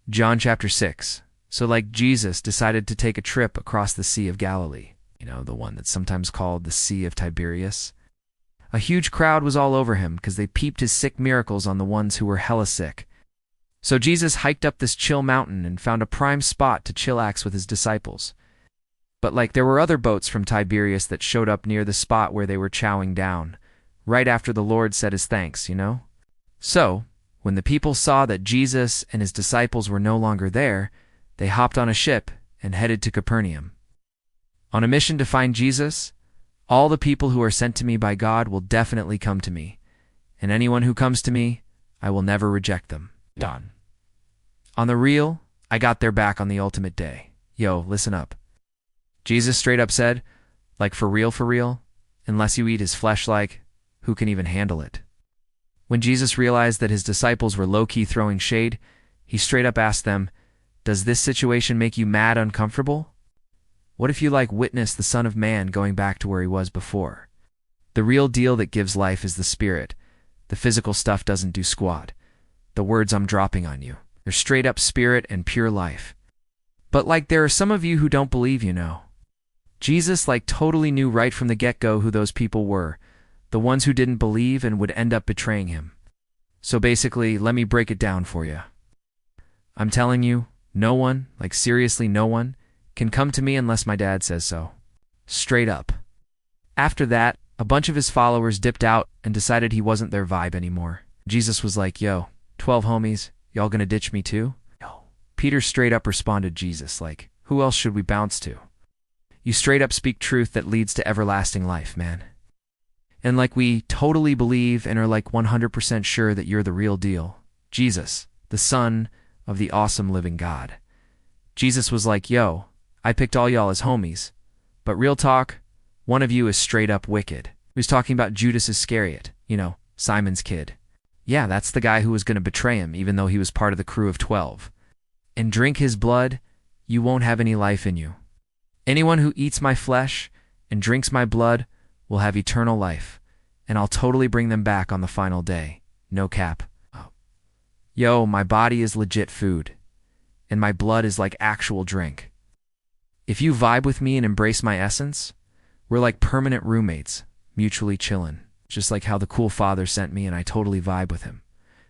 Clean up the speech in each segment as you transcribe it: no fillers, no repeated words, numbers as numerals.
John chapter 6. So like Jesus decided to take a trip across the Sea of Galilee, the one that's sometimes called the Sea of Tiberias. A huge crowd was all over him because they peeped his sick miracles on the ones who were hella sick. So Jesus hiked up this chill mountain and found a prime spot to chillax with his disciples. But there were other boats from Tiberias that showed up near the spot where they were chowing down, right after the Lord said his thanks. So, when the people saw that Jesus and his disciples were no longer there, they hopped on a ship and headed to Capernaum. On a mission to find Jesus, all the people who are sent to me by God will definitely come to me, and anyone who comes to me, I will never reject them. Done. On the real, I got their back on the ultimate day. Yo, listen up. Jesus straight up said, for real, unless you eat his flesh, who can even handle it? When Jesus realized that his disciples were low-key throwing shade, he straight up asked them, does this situation make you mad uncomfortable? What if you witness the Son of Man going back to where he was before? The real deal that gives life is the spirit. The physical stuff doesn't do squat. The words I'm dropping on you, they're straight up spirit and pure life. But there are some of you who don't believe, Jesus totally knew right from the get-go who those people were, the ones who didn't believe and would end up betraying him. So basically, let me break it down for you. I'm telling you, no one, seriously no one, can come to me unless my dad says so. Straight up. After that, a bunch of his followers dipped out and decided he wasn't their vibe anymore. Jesus was like, yo, 12 homies, y'all gonna ditch me too? Yo. Peter straight up responded Jesus who else should we bounce to? You straight up speak truth that leads to everlasting life, man. And we totally believe and are 100% sure that you're the real deal. Jesus, the Son of the awesome living God. Jesus was like, yo, I picked all y'all as homies. But real talk, one of you is straight up wicked. He was talking about Judas Iscariot, Simon's kid. Yeah, that's the guy who was going to betray him even though he was part of the crew of 12. And drink his blood, you won't have any life in you. Anyone who eats my flesh and drinks my blood will have eternal life, and I'll totally bring them back on the final day. No cap. Yo, my body is legit food, and my blood is actual drink. If you vibe with me and embrace my essence, we're permanent roommates, mutually chillin', just like how the cool father sent me and I totally vibe with him.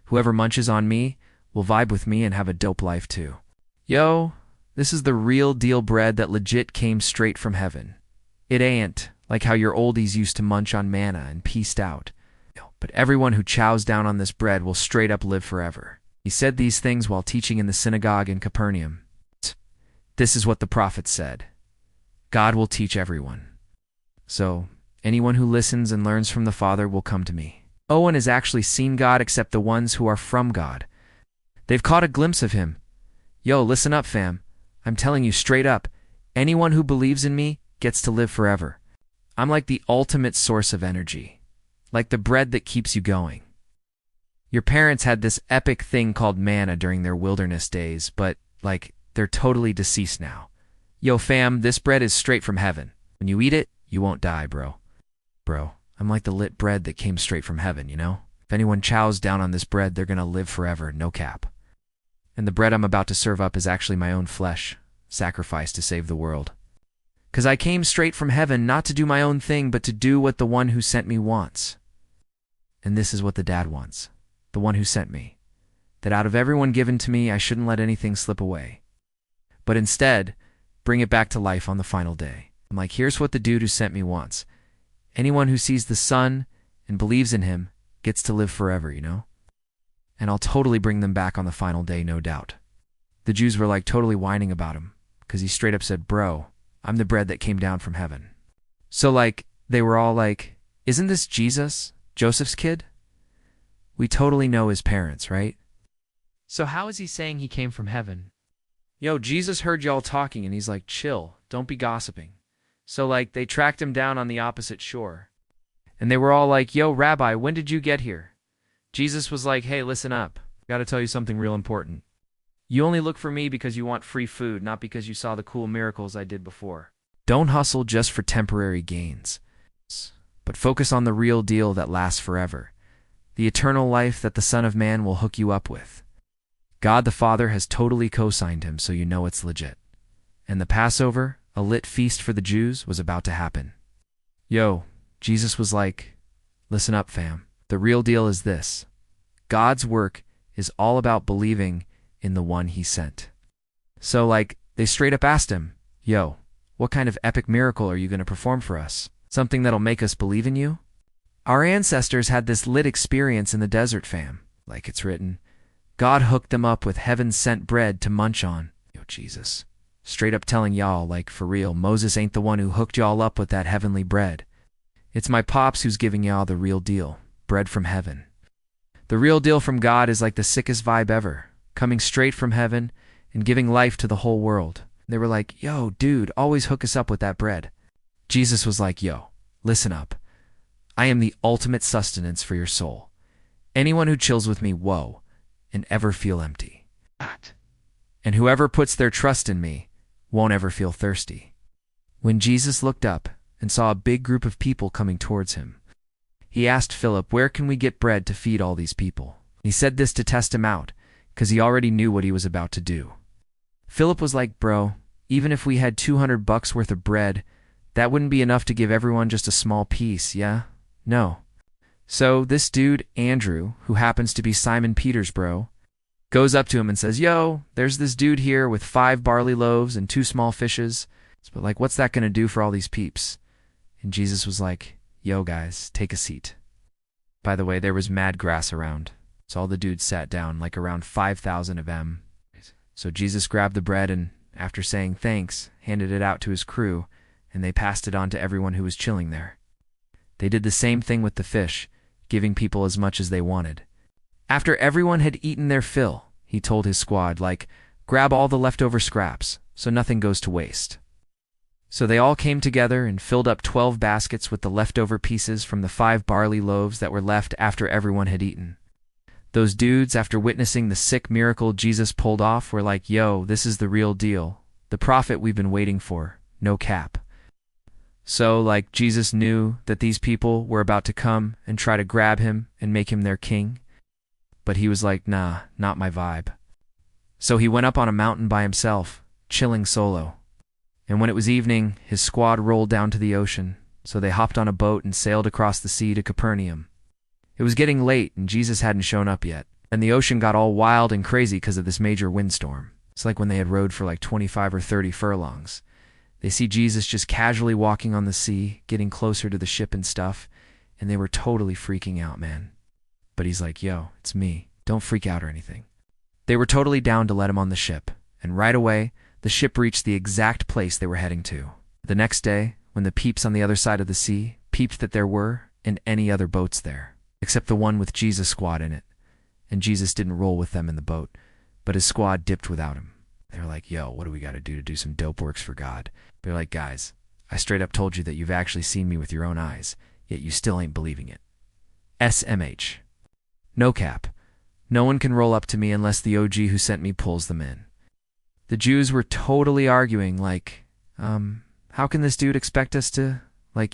Whoever munches on me will vibe with me and have a dope life too. Yo, this is the real deal bread that legit came straight from heaven. It ain't how your oldies used to munch on manna and pieced out. But everyone who chows down on this bread will straight up live forever. He said these things while teaching in the synagogue in Capernaum. This is what the prophet said. God will teach everyone. So, anyone who listens and learns from the Father will come to me. No one has actually seen God except the ones who are from God. They've caught a glimpse of him. Yo, listen up, fam. I'm telling you straight up, anyone who believes in me gets to live forever. I'm the ultimate source of energy, the bread that keeps you going. Your parents had this epic thing called manna during their wilderness days, but, they're totally deceased now. Yo, fam, this bread is straight from heaven. When you eat it, you won't die, bro. Bro, I'm the lit bread that came straight from heaven, If anyone chows down on this bread, they're gonna live forever, no cap. And the bread I'm about to serve up is actually my own flesh, sacrificed to save the world. 'Cause I came straight from heaven not to do my own thing, but to do what the one who sent me wants. And this is what the dad wants, the one who sent me. That out of everyone given to me, I shouldn't let anything slip away. But instead, bring it back to life on the final day. I'm here's what the dude who sent me wants. Anyone who sees the Son and believes in him gets to live forever, And I'll totally bring them back on the final day, no doubt. The Jews were totally whining about him, 'cause he straight up said, bro, I'm the bread that came down from heaven. So they were all isn't this Jesus, Joseph's kid? We totally know his parents, right? So how is he saying he came from heaven? Yo, Jesus heard y'all talking and he's chill, don't be gossiping. So they tracked him down on the opposite shore. And they were all yo, Rabbi, when did you get here? Jesus was hey, listen up. Gotta tell you something real important. You only look for me because you want free food, not because you saw the cool miracles I did before. Don't hustle just for temporary gains, but focus on the real deal that lasts forever, the eternal life that the Son of Man will hook you up with. God the Father has totally co-signed him, so you know it's legit. And the Passover, a lit feast for the Jews, was about to happen. Yo, Jesus was like, listen up, fam. The real deal is this. God's work is all about believing in the one he sent. So, they straight up asked him, yo, what kind of epic miracle are you going to perform for us? Something that'll make us believe in you? Our ancestors had this lit experience in the desert, fam. Like it's written, God hooked them up with heaven-sent bread to munch on. Yo, Jesus. Straight up telling y'all, for real, Moses ain't the one who hooked y'all up with that heavenly bread. It's my pops who's giving y'all the real deal, bread from heaven. The real deal from God is like the sickest vibe ever, coming straight from heaven and giving life to the whole world. They were like, yo, dude, always hook us up with that bread. Jesus was like, yo, listen up. I am the ultimate sustenance for your soul. Anyone who chills with me, whoa, and ever feel empty. And whoever puts their trust in me won't ever feel thirsty. When Jesus looked up and saw a big group of people coming towards him, he asked Philip, where can we get bread to feed all these people? He said this to test him out, because he already knew what he was about to do. Philip was like, bro, even if we had $200 worth of bread, that wouldn't be enough to give everyone just a small piece, yeah? No. So this dude, Andrew, who happens to be Simon Peter's bro, goes up to him and says, yo, there's this dude here with 5 barley loaves and 2 small fishes. But what's that going to do for all these peeps? And Jesus was like, yo, guys, take a seat. By the way, there was mad grass around, so all the dudes sat down, around 5,000 of them. So Jesus grabbed the bread and, after saying thanks, handed it out to his crew, and they passed it on to everyone who was chilling there. They did the same thing with the fish, giving people as much as they wanted. After everyone had eaten their fill, he told his squad, grab all the leftover scraps, so nothing goes to waste. So they all came together and filled up 12 baskets with the leftover pieces from the 5 barley loaves that were left after everyone had eaten. Those dudes, after witnessing the sick miracle Jesus pulled off, were like, yo, this is the real deal. The prophet we've been waiting for. No cap. So, Jesus knew that these people were about to come and try to grab him and make him their king. But he was like, nah, not my vibe. So he went up on a mountain by himself, chilling solo. And when it was evening, his squad rolled down to the ocean, so they hopped on a boat and sailed across the sea to Capernaum. It was getting late, and Jesus hadn't shown up yet, and the ocean got all wild and crazy because of this major windstorm. It's like when they had rowed for 25 or 30 furlongs. They see Jesus just casually walking on the sea, getting closer to the ship and stuff, and they were totally freaking out, man. But he's like, yo, it's me. Don't freak out or anything. They were totally down to let him on the ship, and right away, the ship reached the exact place they were heading to. The next day, when the peeps on the other side of the sea peeped that there were and any other boats there, except the one with Jesus' squad in it, and Jesus didn't roll with them in the boat, but his squad dipped without him. They were like, yo, what do we got to do some dope works for God? They're like, guys, I straight up told you that you've actually seen me with your own eyes, yet you still ain't believing it. SMH. No cap. No one can roll up to me unless the OG who sent me pulls them in. The Jews were totally arguing, how can this dude expect us to,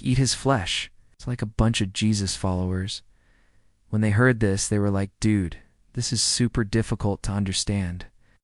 eat his flesh? It's like a bunch of Jesus followers. When they heard this, they were like, dude, this is super difficult to understand.